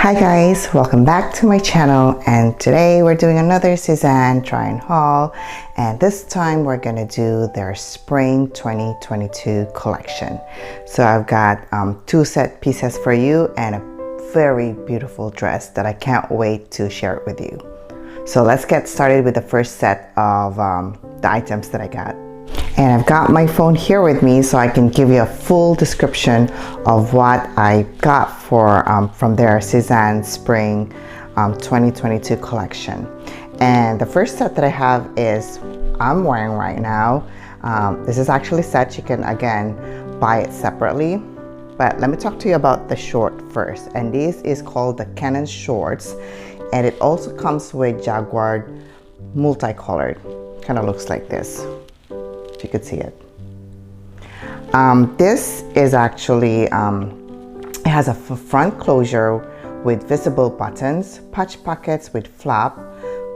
Hi guys, welcome back to my channel, and today we're doing another Sezane try and haul, and this time we're gonna do their spring 2022 collection. So I've got two set pieces for you and a very beautiful dress that I can't wait to share it with you. So let's get started with the first set of the items that I got. And I've got my phone here with me so I can give you a full description of what I got for from their Sezane Spring 2022 collection. And the first set that I have is I'm wearing right now. This is actually set. You can again buy it separately, but let me talk to you about the short first. And this is called the Kenan shorts, and it also comes with jaguar multicolored. Kind of looks like this, if you could see it. This is actually, it has a front closure with visible buttons, patch pockets with flap,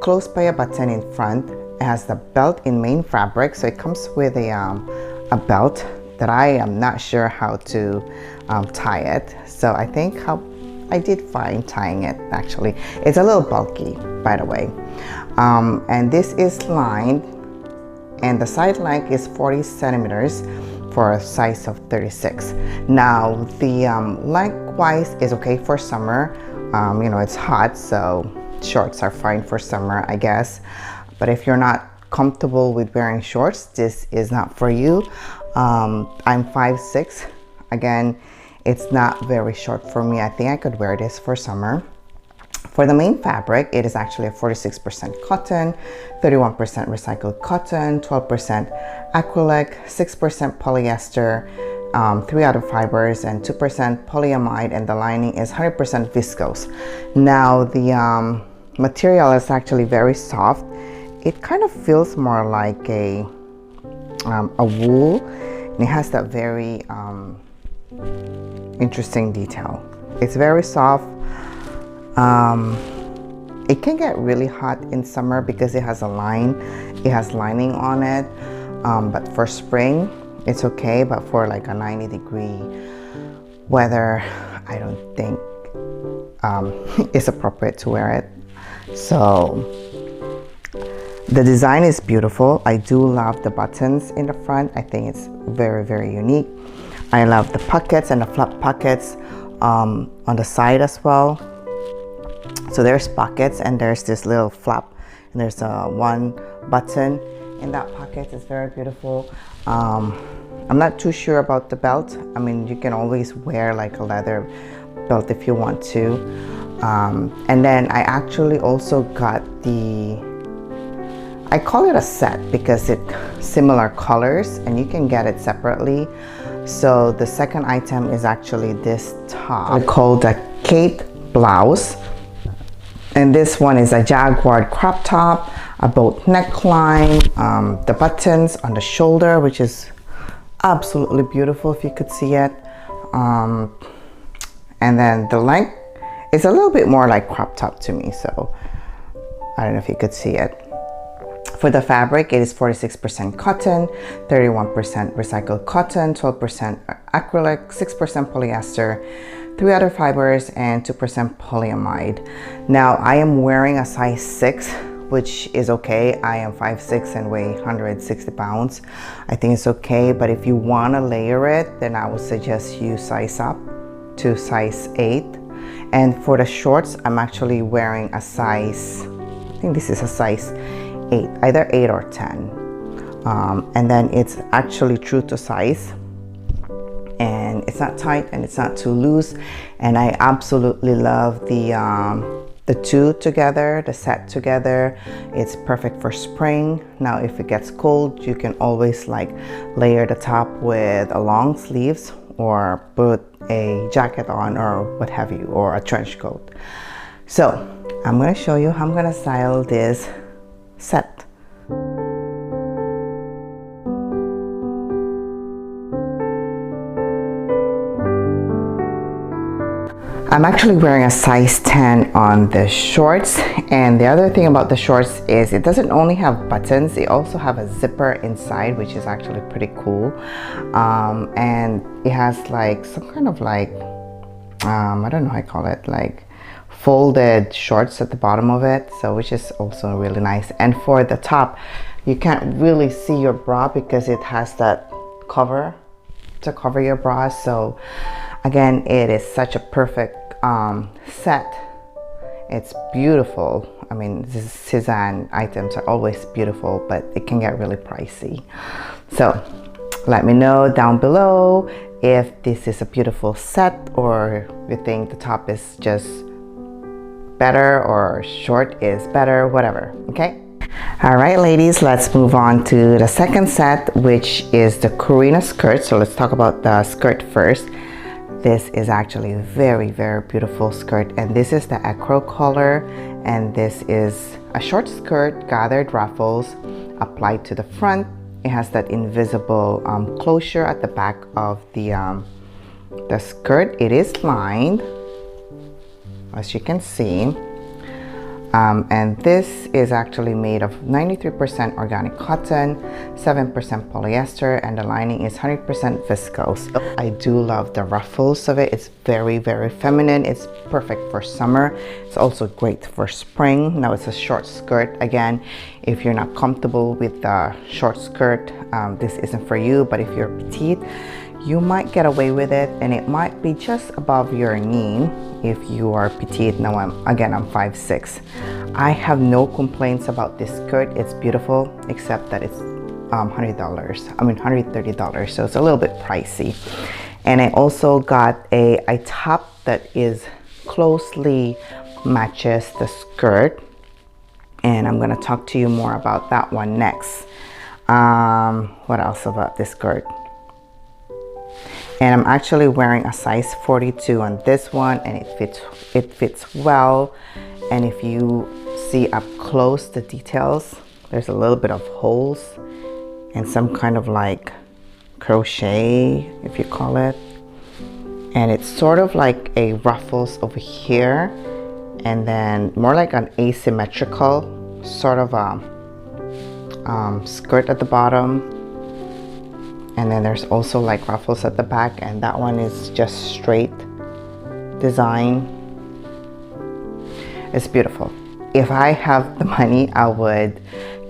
closed by a button in front. It has the belt in main fabric, so it comes with a belt that I am not sure how to tie it. So I think I did fine tying it actually. It's a little bulky, by the way. And this is lined, and the side length is 40 centimeters for a size of 36. Now the lengthwise is okay for summer. You know, it's hot, so shorts are fine for summer, I guess. But if you're not comfortable with wearing shorts, this is not for you. I'm 5'6". Again, it's not very short for me. I think I could wear this for summer. For the main fabric, it is actually a 46% cotton, 31% recycled cotton, 12% acrylic, 6% polyester, 3 other fibers, and 2% polyamide, and the lining is 100% viscose. Now the material is actually very soft. It kind of feels more like a wool, and it has that very interesting detail. It's very soft. It can get really hot in summer because it has lining on it, but for spring it's okay. But for like a 90-degree weather, I don't think it's appropriate to wear it. So the design is beautiful. I do love the buttons in the front. I think it's very, very unique. I love the pockets and the flap pockets on the side as well. So there's pockets, and there's this little flap, and there's one button in that pocket. It's very beautiful. I'm not too sure about the belt. I mean, you can always wear like a leather belt if you want to. And then I actually also got I call it a set because it's similar colors, and you can get it separately. So the second item is actually this top called a Keira blouse. And this one is a jaguar crop top, a boat neckline, the buttons on the shoulder, which is absolutely beautiful if you could see it. And then the length is a little bit more like crop top to me, so I don't know if you could see it. For the fabric, it is 46% cotton, 31% recycled cotton, 12% acrylic, 6% polyester, 3 other fibers, and 2% polyamide. Now I am wearing a size 6, which is okay. I am 5'6" and weigh 160 pounds. I think it's okay, but if you want to layer it, then I would suggest you size up to size 8. And for the shorts, I'm actually wearing a size, I think this is a size 8, either 8 or 10. And then it's actually true to size, and it's not tight and it's not too loose. And I absolutely love the two together, the set together. It's perfect for spring. Now if it gets cold, you can always like layer the top with a long sleeves, or put a jacket on, or what have you, or a trench coat. So I'm going to show you how I'm going to style this set. I'm actually wearing a size 10 on the shorts, and the other thing about the shorts is it doesn't only have buttons, it also have a zipper inside, which is actually pretty cool. And it has like some kind of like I don't know how I call it, like folded shorts at the bottom of it, so which is also really nice. And for the top, you can't really see your bra because it has that cover to cover your bra. So again, it is such a perfect set. It's beautiful. I mean, this Sezane items are always beautiful, but it can get really pricey. So let me know down below if this is a beautiful set, or you think the top is just better or short is better, whatever. Okay. All right, ladies, let's move on to the second set, which is the Corina skirt. So let's talk about the skirt first. This is actually a very, very beautiful skirt, and this is the acro color, and this is a short skirt, gathered ruffles applied to the front. It has that invisible closure at the back of the skirt. It is lined, as you can see. And this is actually made of 93% organic cotton, 7% polyester, and the lining is 100% viscose. I do love the ruffles of it. It's very, very feminine. It's perfect for summer. It's also great for spring. Now it's a short skirt. Again, if you're not comfortable with the short skirt, this isn't for you. But if you're petite, you might get away with it, and it might be just above your knee if you are petite. Now I'm 5'6". I have no complaints about this skirt. It's beautiful, except that it's $130. So it's a little bit pricey. And I also got a top that is closely matches the skirt, and I'm gonna talk to you more about that one next. What else about this skirt? And I'm actually wearing a size 42 on this one, and it fits well. And if you see up close the details, there's a little bit of holes and some kind of like crochet, if you call it. And it's sort of like a ruffles over here, and then more like an asymmetrical sort of skirt at the bottom. And then there's also like ruffles at the back, and that one is just straight design. It's beautiful. If I have the money, I would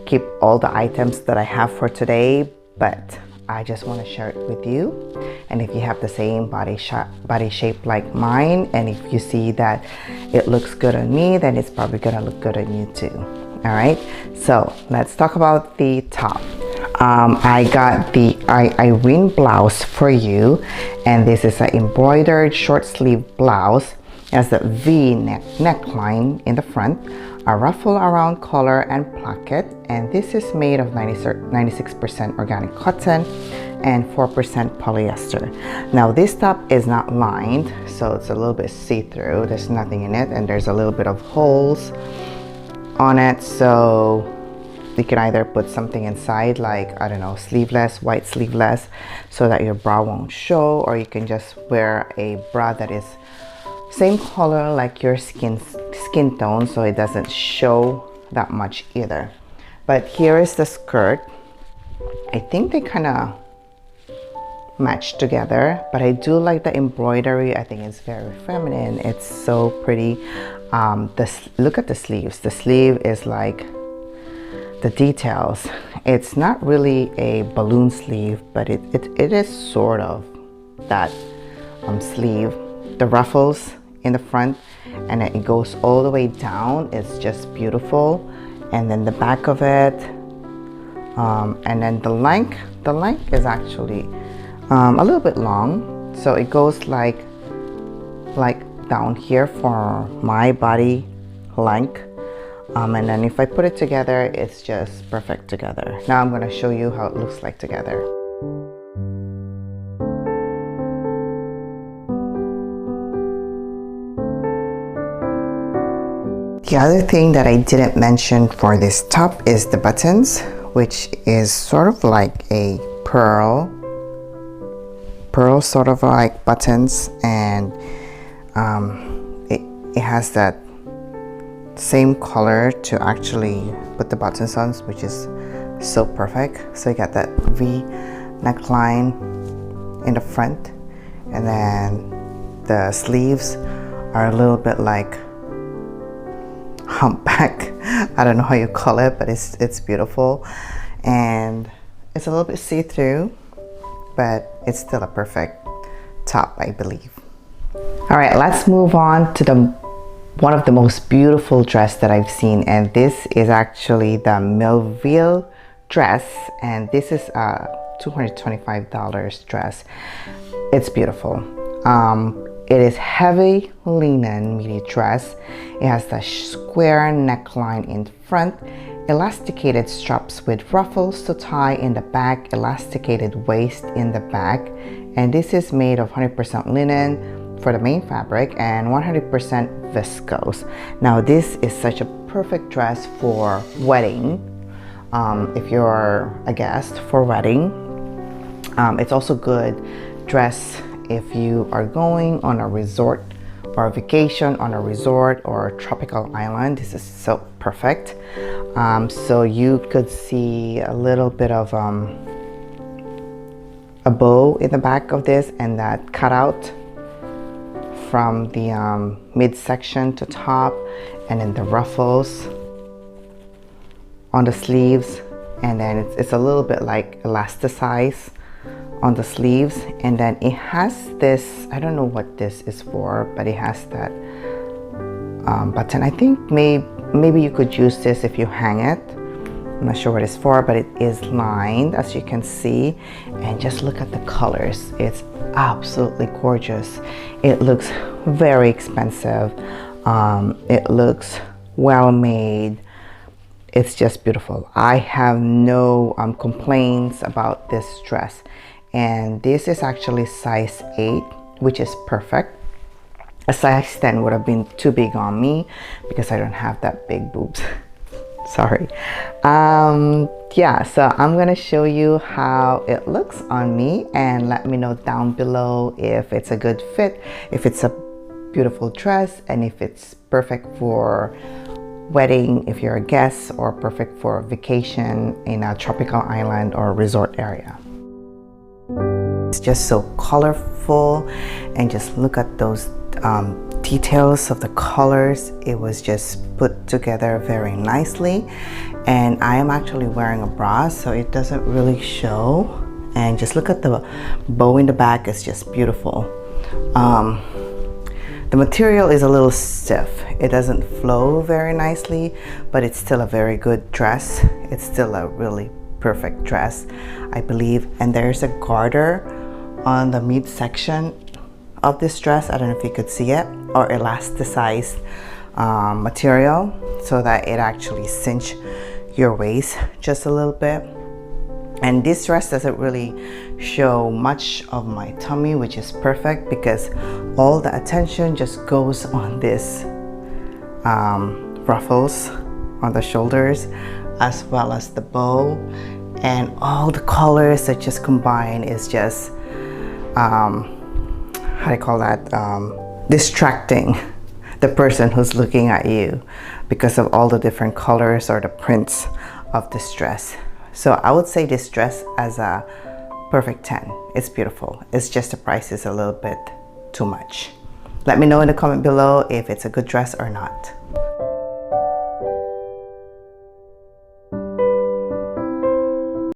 keep all the items that I have for today, but I just want to share it with you. And if you have the same body shape like mine, and if you see that it looks good on me, then it's probably gonna look good on you too. All right, so let's talk about the top. I got the Irene Blouse for you, and this is an embroidered short sleeve blouse. It has the V neckline in the front, a ruffle around collar and placket, and this is made of 96% organic cotton and 4% polyester. Now this top is not lined, so it's a little bit see-through. There's nothing in it, and there's a little bit of holes on it, so you can either put something inside, like, I don't know, sleeveless, white sleeveless, so that your bra won't show, or you can just wear a bra that is same color like your skin tone, so it doesn't show that much either. But here is the skirt. I think they kind of match together, but I do like the embroidery. I think it's very feminine. It's so pretty. Look at the sleeves. The sleeve is like the details. It's not really a balloon sleeve, but it is sort of that sleeve. The ruffles in the front, and it goes all the way down. It's just beautiful. And then the back of it, and then the length is actually a little bit long, so it goes like down here for my body length. And then if I put it together, it's just perfect together. Now I'm going to show you how it looks like together. The other thing that I didn't mention for this top is the buttons, which is sort of like a pearl sort of like buttons, and it has that same color to actually put the buttons on, which is so perfect. So you got that V neckline in the front, and then the sleeves are a little bit like humpback. I don't know how you call it, but it's beautiful, and it's a little bit see-through, but it's still a perfect top, I believe. All right, let's move on to one of the most beautiful dress that I've seen, and this is actually the Melville Dress, and this is a $225 dress. It's beautiful. It is heavy linen midi dress. It has the square neckline in front, elasticated straps with ruffles to tie in the back, elasticated waist in the back, and this is made of 100% linen for the main fabric and 100% viscose. Now this is such a perfect dress for wedding. If you're a guest for wedding, it's also good dress if you are going on a resort or a vacation on a resort or a tropical island. This is so perfect. So you could see a little bit of a bow in the back of this, and that cutout from the midsection to top, and then the ruffles on the sleeves, and then it's a little bit like elasticized on the sleeves, and then it has this, I don't know what this is for, but it has that button. I think maybe you could use this if you hang it. I'm not sure what it's for, but it is lined, as you can see, and just look at the colors. It's absolutely gorgeous. It looks very expensive. It looks well made. It's just beautiful. I have no complaints about this dress, and this is actually size 8, which is perfect. A size 10 would have been too big on me because I don't have that big boobs. Sorry. Yeah, so I'm gonna show you how it looks on me, and let me know down below if it's a good fit, if it's a beautiful dress, and if it's perfect for wedding if you're a guest, or perfect for a vacation in a tropical island or resort area. It's just so colorful, and just look at those details of the colors. It was just put together very nicely, and I am actually wearing a bra, so it doesn't really show. And just look at the bow in the back. It's just beautiful. The material is a little stiff. It doesn't flow very nicely, but it's still a very good dress. It's still a really perfect dress, I believe. And there's a garter on the midsection of this dress. I don't know if you could see it, or elasticized material, so that it actually cinch your waist just a little bit. And this dress doesn't really show much of my tummy, which is perfect because all the attention just goes on this ruffles on the shoulders, as well as the bow, and all the colors that just combine is just how do you call that, distracting the person who's looking at you because of all the different colors or the prints of this dress. So I would say this dress as a perfect 10. It's beautiful. It's just the price is a little bit too much. Let me know in the comment below if it's a good dress or not.